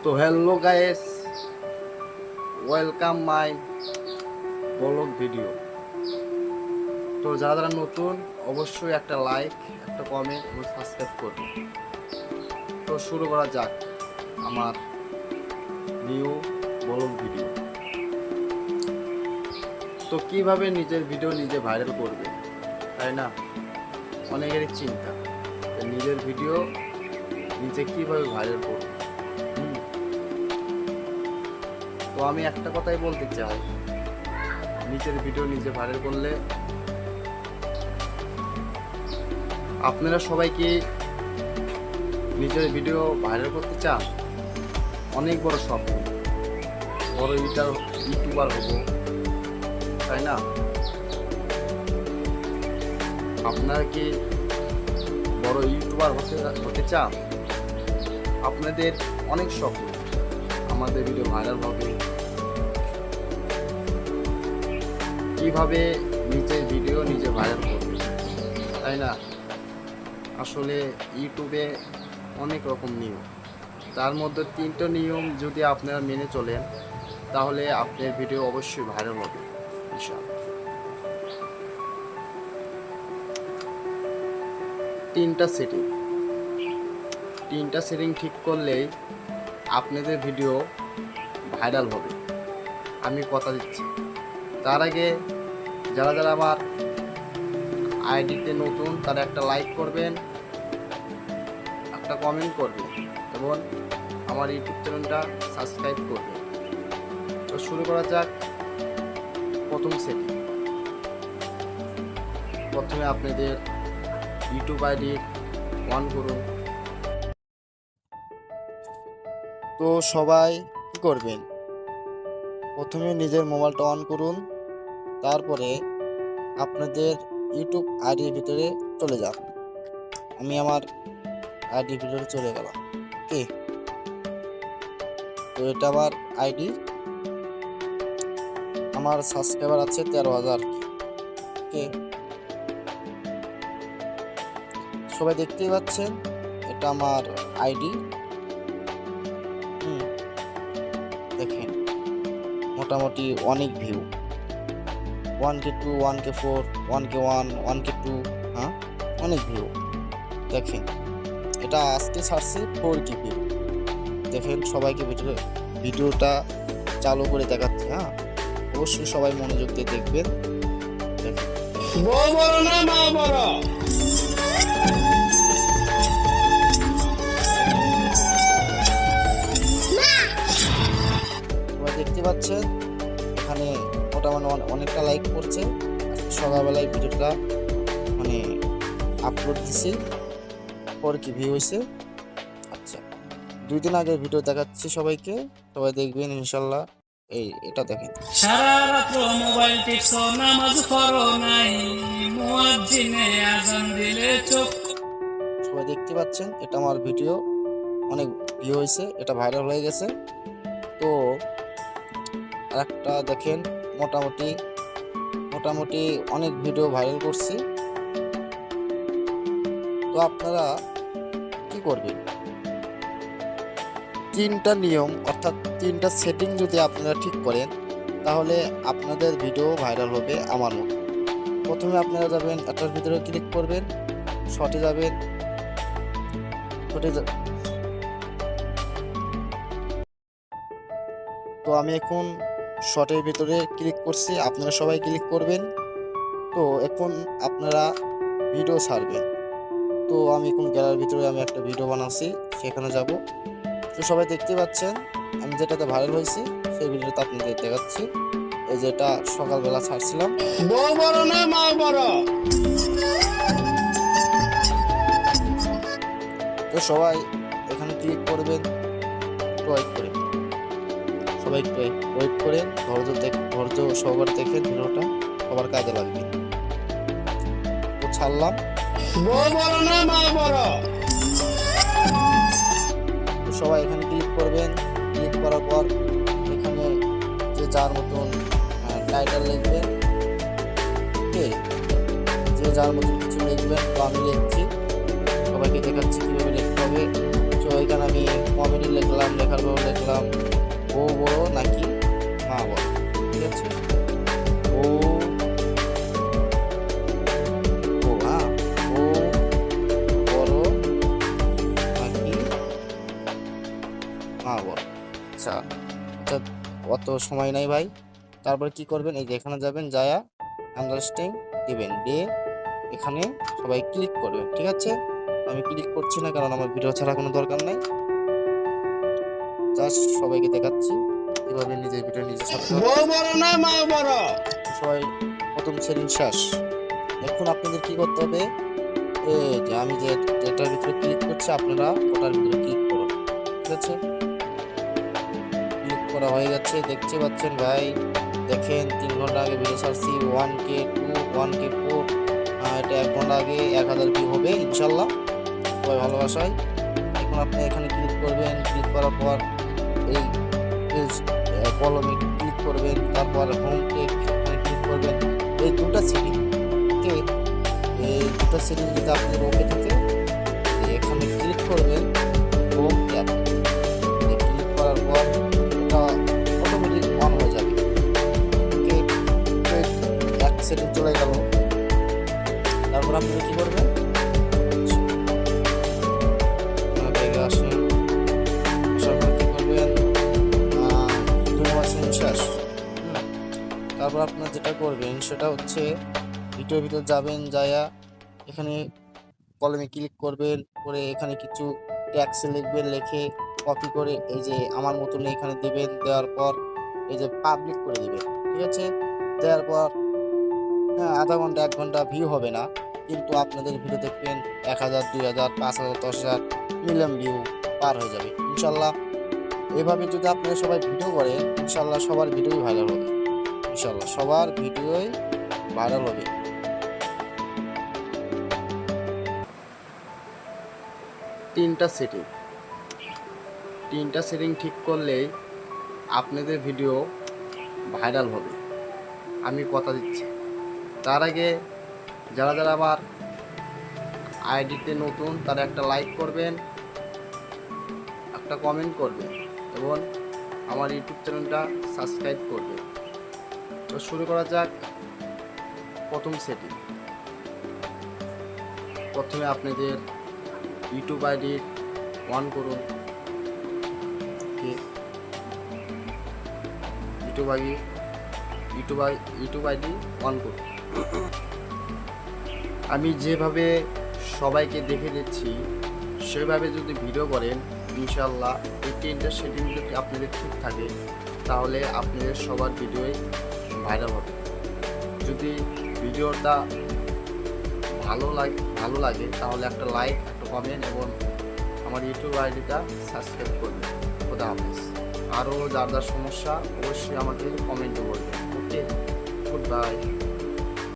তো hello guys, welcome my blog video. তো যারা যারা নতুন অবশ্যই একটা লাইক, একটা কমেন্ট এবং সাবস্ক্রাইব করবে। তো শুরু করা যাক আমার নিউ ব্লগ ভিডিও। তো কিভাবে নিজের ভিডিও নিজে ভাইরাল করবে, তাই না? অনেকেরই চিন্তা যে নিজের ভিডিও নিজে কিভাবে ভাইরাল করবে। তো আমি একটা কথাই বলতে চাই, নিজের ভিডিও নিজে ভাইরাল করলে আপনারা সবাই কি নিজের ভিডিও ভাইরাল করতে চান? অনেক বড় স্বপ্ন, বড় ইউটিউবার হবো, তাই না? আপনারা কি বড় ইউটিউবার হতে চান? আপনাদের অনেক স্বপ্ন, আমাদের ভিডিও ভাইরাল হবে, কিভাবে নিজের ভিডিও নিজে ভাইরাল করবে, তাই না? আসলে ইউটিউবে অনেক রকম নিয়ম, তার মধ্যে 3টা নিয়ম যদি আপনারা মেনে চলেন তাহলে আপনার ভিডিও অবশ্যই ভাইরাল হবে ইনশাআল্লাহ। 3টা সেটিং ঠিক করলেই আপনাদের ভিডিও ভাইরাল হবে, আমি কথা দিচ্ছি। তার আগে যারা যারা আমার আইডিতে নতুন তারা একটা লাইক করবেন, একটা কমেন্ট করবেন এবং আমার ইউটিউব চ্যানেলটা সাবস্ক্রাইব করবেন। তো শুরু করা যাক। প্রথম সেটিং, প্রথমে আপনাদের ইউটিউব আইডি অন করুন। তো সবাই কি করবেন, প্রথমে নিজের মোবাইলটা অন করুন, তারপরে আপনাদের ইউটিউব আইডির ভিতরে চলে যান। আমি আমার আইডির ভিতরে চলে গেলাম। ওকে, তো এটা আমার আইডি, আমার সাবস্ক্রাইবার আছে 13,000। ওকে, সবাই দেখতেই পাচ্ছেন এটা আমার আইডি। দেখেন মোটামুটি অনেক view, 1K 2, 1K 4, 1K 1, 1K 2, হ্যাঁ অনেক ভিউ। দেখেন এটা আজকে ছাড়ছে 4K ভিউ। দেখেন সবাইকে ভিডিওটা চালু করে দেখাচ্ছে। হ্যাঁ, অবশ্যই সবাই মনোযোগ দিয়ে দেখবেন। দেখেন সবাই দেখতে পাচ্ছেন এখানে মোটামুটি অনেকটা লাইক করছে। সকালবেলায় ভিডিওটা মানে আপলোড দিছি, 4K ভিউ হয়েছে। আচ্ছা, 2 দিন আগের ভিডিও দেখাচ্ছি সবাইকে, সবাই দেখবেন ইনশাল্লাহ। এটা দেখেন, সারা রাত মোবাইল টিপছো, নামাজ পড়ো নাই, মুয়াজ্জিনে আযান দিলে চোখ। সবাই দেখতে পাচ্ছেন এটা আমার ভিডিও অনেক ভিউ হয়েছে, এটা ভাইরাল হয়ে গেছে। তো একটা দেখেন মোটামুটি অনেক ভিডিও ভাইরাল করছি। তো আপনারা কি করবেন, 3টা নিয়ম অর্থাৎ 3টা সেটিং যদি আপনারা ঠিক করেন তাহলে আপনাদের ভিডিও ভাইরাল হবে আমার মতো। প্রথমে আপনারা যাবেন, একটার ভিতরে ক্লিক করবেন, শর্টে যাবেন, তো আমি এখন শর্টের ভিতরে ক্লিক করছি, আপনারা সবাই ক্লিক করবেন। তো এখন আপনারা ভিডিও ছাড়বেন। তো আমি এখন গ্যালারির ভিতরে আমি একটা ভিডিও বানাচ্ছি, সেখানে যাব। তো সবাই দেখতে পাচ্ছেন আমি যেটাতে ভাইরাল হয়েছি সেই ভিডিওটা আপনাদের দেখাচ্ছি। এই যেটা সকালবেলা ছাড়ছিলাম। বউ বড় না মা বড়? তো সবাই এখানে ক্লিক করবেন, ওয়েট করে সবাই ওয়েট করেন, ধৈর্য সহকারে দেখেন, ভিডিওটা সবার কাজে লাগবে। তো ছাড়লাম। বউ বড় না মা বড়? তো সবাই এখানে ক্লিক করবেন, ক্লিক করার পর এখানে যে যার মতন টাইটেল লিখবেন। ওকে, যে যার মতন কিছু লিখবেন। তো আমি লিখছি, সবাইকে দেখাচ্ছি কীভাবে লিখতে হবে। এখানে আমি কমেডি লিখলাম, লেখার পর লিখলাম বউ বড় নাকি মা বড়। ঠিক আছে, বউ বউ হ্যাঁ বউ বড় নাকি মা বড়। আচ্ছা আচ্ছা, অত সময় নাই ভাই। তারপরে কি করবেন, এই যে এখানে যাবেন, যায়া আন্ডারস্ট্যান্ড দিবেন, দিয়ে এখানে সবাই ক্লিক করবেন। ঠিক আছে, আমি ক্লিক করছি না কারণ আমার ভিডিও ছাড়া কোনো দরকার নাই, জাস্ট সবাইকে দেখাচ্ছি কিভাবে নিজের ভিডিও নিজে ছাড়তে হবে। বউ বড় না মা বড়? সবাই প্রথম সেটিং শেষ। এখন আপনাদের কি করতে হবে, এই যে আমি যে এটার ভিতরে ক্লিক করছি আপনারা ওটার ভিতরে ক্লিক করুন। ঠিক আছে, ক্লিক করা হয়ে গেছে, দেখতে পাচ্ছেন ভাই। দেখেন 3 ঘন্টা আগে ভিডিও ছাড়ছি, 1K 2 1K 4, এটা 1 ঘন্টা আগে 1000 ভিউ হবে ইনশাল্লাহ, সবাই ভালোবাসায়। এখন আপনি এখানে ক্লিক করবেন, ক্লিক করার পর এই কলমে ক্লিক করবেন, তারপর হোম এখানে ক্লিক করবেন। এই দুটো সেটিং ওকে, এই দুটো সেটিং যদি আপনাদের ওকে থাকে এখানে ক্লিক করবেন হোম ট্যাব, ক্লিক করার পর এটা অটোমেটিক অন হয়ে যাবে। ওকে, এক সেটিং চলে গেল। তারপর আপনারা কি করবেন, ব্যাগে আসেন, আসার পর কি করবেন, 2 মাস শেষ। তারপর আপনারা যেটা করবেন সেটা হচ্ছে ভিডিওর ভিতর যাবেন, যায়া এখানে কলমে ক্লিক করবেন, করে এখানে কিছু ট্যাক্স লিখবেন, লিখে কপি করে এই যে আমার মতন এখানে দিবেন, দেওয়ার পর এই যে পাবলিক করে দিবেন। ঠিক আছে, দেওয়ার পর হ্যাঁ আধা ঘন্টা 1 ঘন্টা ভিউ হবে না, কিন্তু আপনাদের ভিডিও দেখবেন 1000 2000 5000 10000 মিলিয়ন ভিউ পার হয়ে যাবে ইনশাল্লাহ। এভাবে যদি আপনারা সবাই ভিডিও করেন ইনশাল্লাহ সবার ভিডিওই ভাইরাল হবে, ইনশাল্লাহ সবার ভিডিওই ভাইরাল হবে। তিনটা সেটিং ঠিক করলেই আপনাদের ভিডিও ভাইরাল হবে, আমি কথা দিচ্ছি। তার আগে যারা যারা আমার আইডিতে নতুন তারা একটা লাইক করবেন, একটা কমেন্ট করবেন এবং আমার ইউটিউব চ্যানেলটা সাবস্ক্রাইব করবেন। তো শুরু করা যাক। প্রথম সেটিং, প্রথমে আপনাদের ইউটিউব আইডি অন করুন। ইউটিউব আইডি অন করুন। আমি যেভাবে সবাইকে দেখে দিচ্ছি সেভাবে যদি ভিডিও করেন ইনশাল্লাহ এই 3টা সেটিং যদি আপনাদের ঠিক থাকে তাহলে আপনাদের সবার ভিডিওই ভাইরাল হবে। যদি ভিডিওটা ভালো লাগে তাহলে একটা লাইক, একটা কমেন্ট এবং আমার ইউটিউব আইডিটা সাবস্ক্রাইব করবেন। খোদা হাফেজ। আরও যার যার সমস্যা অবশ্যই আমাকে কমেন্টে বলবেন। ওকে, গুড বাই।